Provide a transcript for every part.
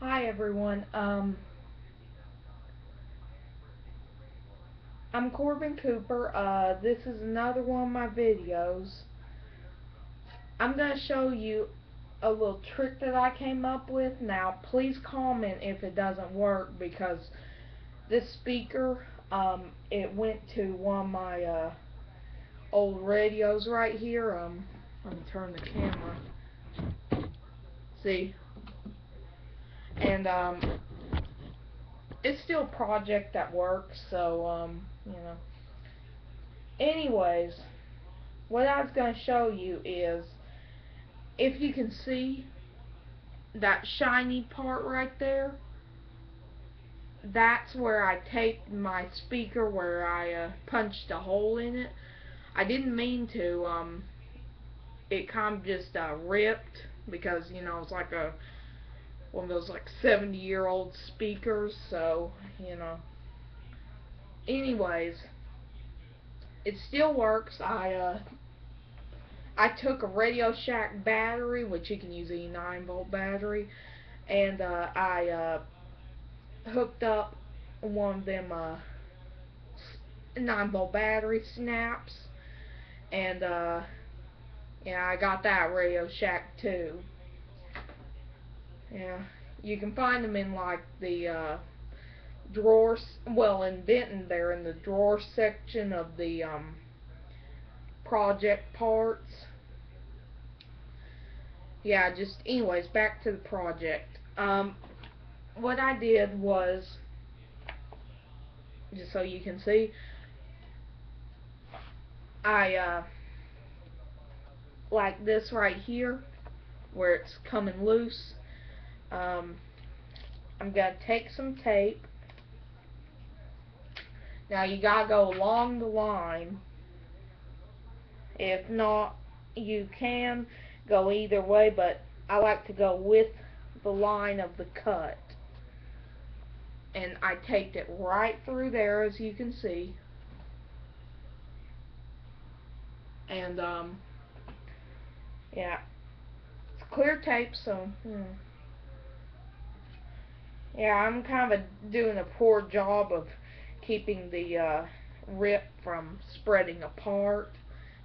Hi everyone. I'm Corbin Cooper. This is another one of my videos. I'm going to show you a little trick that I came up with. Now, please comment if it doesn't work because this speaker, it went to one of my old radios right here. Let me turn the camera. See? And it's still a project that works, so Anyways, what I was going to show you is, if you can see that shiny part right there, that's where I taped my speaker, where I punched a hole in it. I didn't mean to. It kind of just ripped because it's like one of those like 70-year-old speakers. So anyways, it still works. I took a Radio Shack battery, which you can use a 9-volt battery, and I hooked up one of them 9-volt battery snaps, and yeah, I got that Radio Shack too. Yeah, you can find them in like the drawers. Well, in Benton, they're in the drawer section of the project parts. Yeah, just anyways, back to the project. What I did was, just so you can see, I like this right here where it's coming loose. um, I'm gonna take some tape. Now you gotta go along the line. If not, you can go either way, but I like to go with the line of the cut. And I taped it right through there, as you can see. And yeah, it's clear tape, so yeah, I'm kind of doing a poor job of keeping the rip from spreading apart,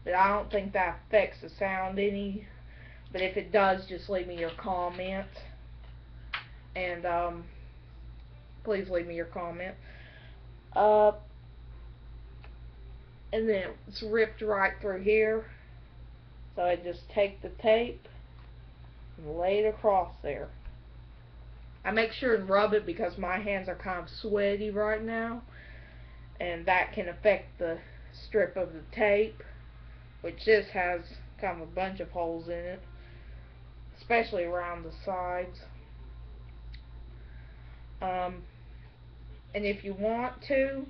but I don't think that affects the sound any. But if it does, just leave me your comment, and please leave me your comment. Uh, and then it's ripped right through here, so I just take the tape and lay it across there. I make sure and rub it because my hands are kind of sweaty right now, and that can affect the strip of the tape, which this has kind of a bunch of holes in it, especially around the sides. Um, and if you want to,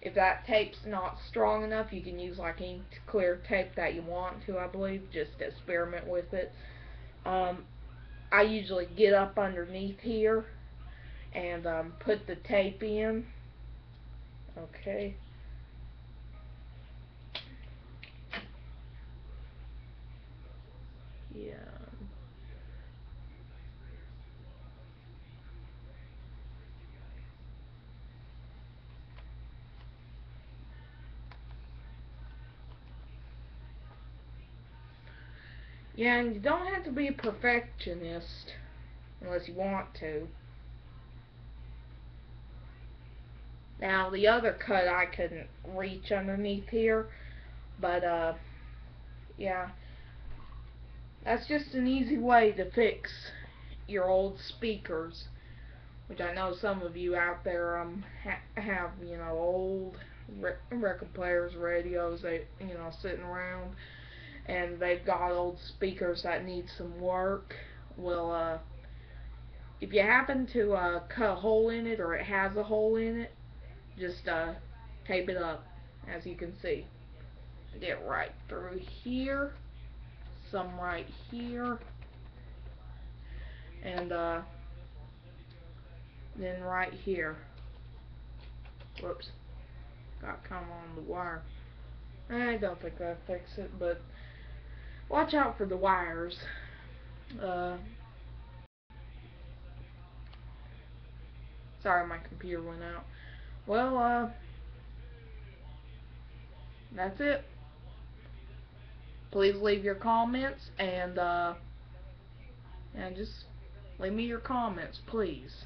if that tape's not strong enough, you can use like inked clear tape that you want to, I believe. Just experiment with it. I usually get up underneath here and put the tape in. Okay. Yeah. Yeah, and you don't have to be a perfectionist unless you want to. Now, the other cut I couldn't reach underneath here, but yeah, that's just an easy way to fix your old speakers, which I know some of you out there have, old record players, radios, they, sitting around, and they've got old speakers that need some work. Well, if you happen to cut a hole in it, or it has a hole in it, just tape it up, as you can see. Get right through here, some right here, and then right here. Whoops, got come on the wire. I don't think that'll fix it, but watch out for the wires. Uh, Sorry, my computer went out. Well, that's it. Please leave your comments and just leave me your comments, please.